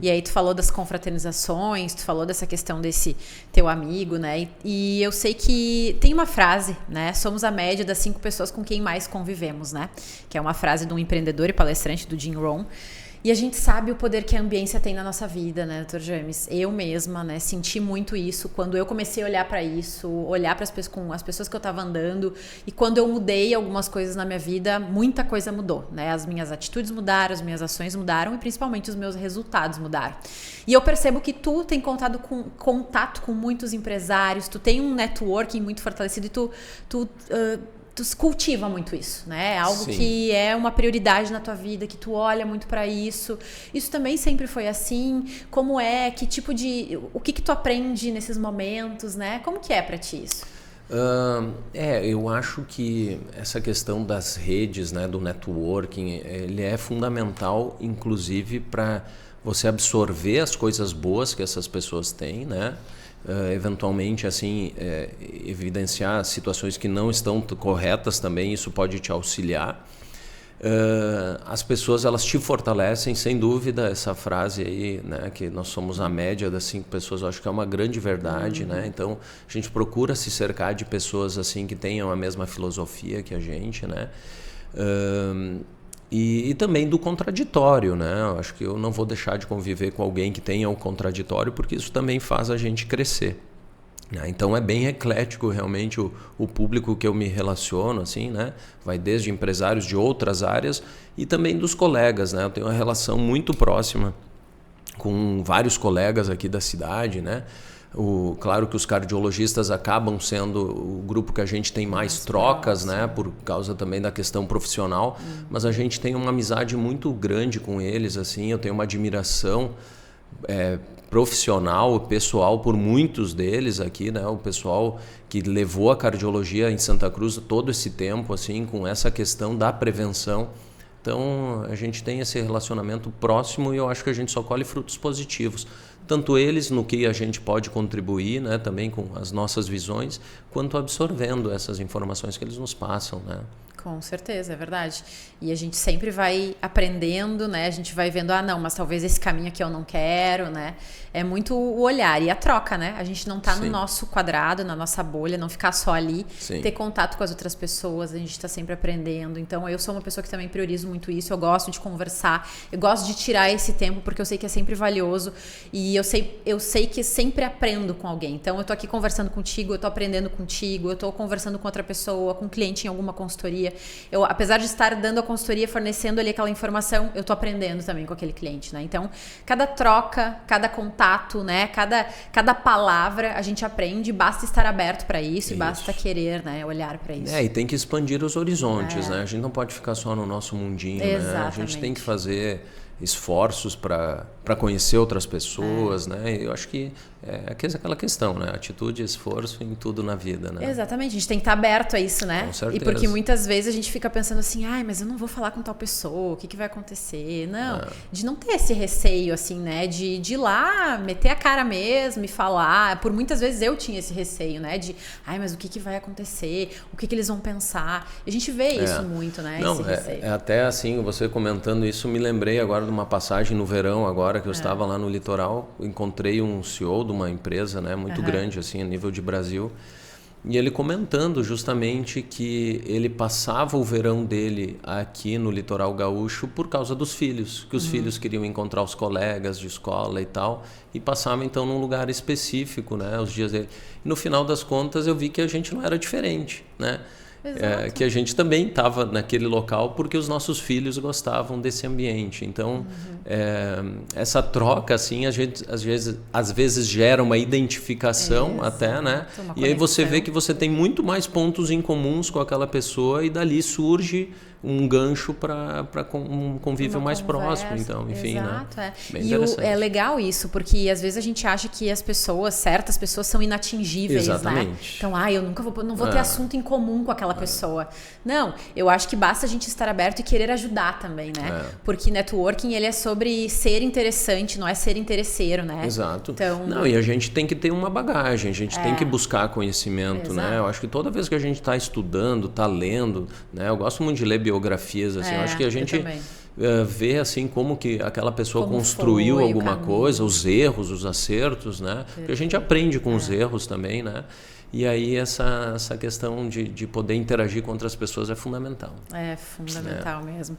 E aí tu falou das confraternizações, tu falou dessa questão desse teu amigo, né? E eu sei que tem uma frase, né? Somos a média das 5 pessoas com quem mais convivemos, né? Que é uma frase de um empreendedor e palestrante do Jim Rohn. E a gente sabe o poder que a ambiência tem na nossa vida, né, Dr. James? Eu mesma, né, senti muito isso quando eu comecei a olhar para isso, olhar para com as pessoas que eu estava andando. E quando eu mudei algumas coisas na minha vida, muita coisa mudou, né? As minhas atitudes mudaram, as minhas ações mudaram e principalmente os meus resultados mudaram. E eu percebo que tu tem contato com muitos empresários, tu tem um networking muito fortalecido e tu cultiva muito isso, né? É algo Sim. que é uma prioridade na tua vida, que tu olha muito para isso. Isso também sempre foi assim? Como é? Que tipo de... O que tu aprende nesses momentos, né? Como que é para ti isso? Eu acho que essa questão das redes, né, do networking, ele é fundamental, inclusive, para você absorver as coisas boas que essas pessoas têm, né? Eventualmente, assim, evidenciar situações que não estão corretas também, isso pode te auxiliar. As pessoas, elas te fortalecem, sem dúvida, essa frase aí, né, que nós somos a média das 5 pessoas, eu acho que é uma grande verdade, né? Então, a gente procura se cercar de pessoas assim que tenham a mesma filosofia que a gente, né? E também do contraditório, né? Eu acho que eu não vou deixar de conviver com alguém que tenha o contraditório, porque isso também faz a gente crescer. Então é bem eclético realmente o público que eu me relaciono, assim, né? Vai desde empresários de outras áreas e também dos colegas, né? Eu tenho uma relação muito próxima com vários colegas aqui da cidade, né? Claro que os cardiologistas acabam sendo o grupo que a gente tem mais trocas, né? Por causa também da questão profissional, mas a gente tem uma amizade muito grande com eles, assim, eu tenho uma admiração profissional, pessoal por muitos deles aqui, né? O pessoal que levou a cardiologia em Santa Cruz todo esse tempo, assim, com essa questão da prevenção. Então, a gente tem esse relacionamento próximo e eu acho que a gente só colhe frutos positivos. Tanto eles no que a gente pode contribuir, né, também com as nossas visões, quanto absorvendo essas informações que eles nos passam, né? Com certeza, é verdade. E a gente sempre vai aprendendo, né? A gente vai vendo, não, mas talvez esse caminho aqui eu não quero, né? É muito o olhar e a troca, né? A gente não tá no nosso quadrado, na nossa bolha, não ficar só ali, ter contato com as outras pessoas, a gente tá sempre aprendendo. Então, eu sou uma pessoa que também priorizo muito isso, eu gosto de conversar, eu gosto de tirar esse tempo, porque eu sei que é sempre valioso e eu sei que sempre aprendo com alguém. Então, eu tô aqui conversando contigo, eu tô aprendendo contigo, eu tô conversando com outra pessoa, com um cliente em alguma consultoria. Eu, apesar de estar dando a consultoria, fornecendo ali aquela informação, eu tô aprendendo também com aquele cliente, né? Então, cada troca, cada contato, né? Cada palavra a gente aprende, basta estar aberto para isso e basta querer, né? Olhar para isso. E tem que expandir os horizontes, né? A gente não pode ficar só no nosso mundinho, né? A gente tem que fazer esforços para conhecer outras pessoas, né? Eu acho que é aquela questão, né? Atitude e esforço em tudo na vida, né? Exatamente, a gente tem que estar aberto a isso, né? Com certeza. E porque muitas vezes a gente fica pensando assim, mas eu não vou falar com tal pessoa, o que vai acontecer? Não, de não ter esse receio, assim, né? De ir lá, meter a cara mesmo e falar. Por muitas vezes eu tinha esse receio, né? De, mas o que vai acontecer? O que eles vão pensar? E a gente vê isso muito, né? Não, esse receio. até assim, você comentando isso, me lembrei agora de uma passagem no verão, agora que eu estava lá no litoral, encontrei um CEO de uma empresa, né, muito grande, assim, a nível de Brasil, e ele comentando justamente que ele passava o verão dele aqui no litoral gaúcho por causa dos filhos, que os filhos queriam encontrar os colegas de escola e tal, e passava então num lugar específico, né, os dias dele. E no final das contas eu vi que a gente não era diferente, né? Que a gente também estava naquele local porque os nossos filhos gostavam desse ambiente. Então, essa troca, assim, às vezes gera uma identificação até, né? E aí você vê que você tem muito mais pontos em comuns com aquela pessoa e dali surge um gancho para um convívio mais próximo, então, enfim, né? Bem interessante. É legal isso, porque às vezes a gente acha que certas pessoas são inatingíveis, né? Então, eu não vou ter assunto em comum com aquela pessoa. Não, eu acho que basta a gente estar aberto e querer ajudar também, né? Porque networking, ele é sobre ser interessante, não é ser interesseiro, né? Exato. Então, e a gente tem que ter uma bagagem, a gente tem que buscar conhecimento, né? Eu acho que toda vez que a gente está estudando, está lendo, né? Eu gosto muito de ler biografias, assim, eu acho que a gente ver assim como que aquela pessoa Como construiu foi o alguma caminho. coisa, os erros, os acertos, né? Porque a gente aprende com os erros também, né? E aí essa questão de poder interagir com outras pessoas é fundamental. É fundamental mesmo.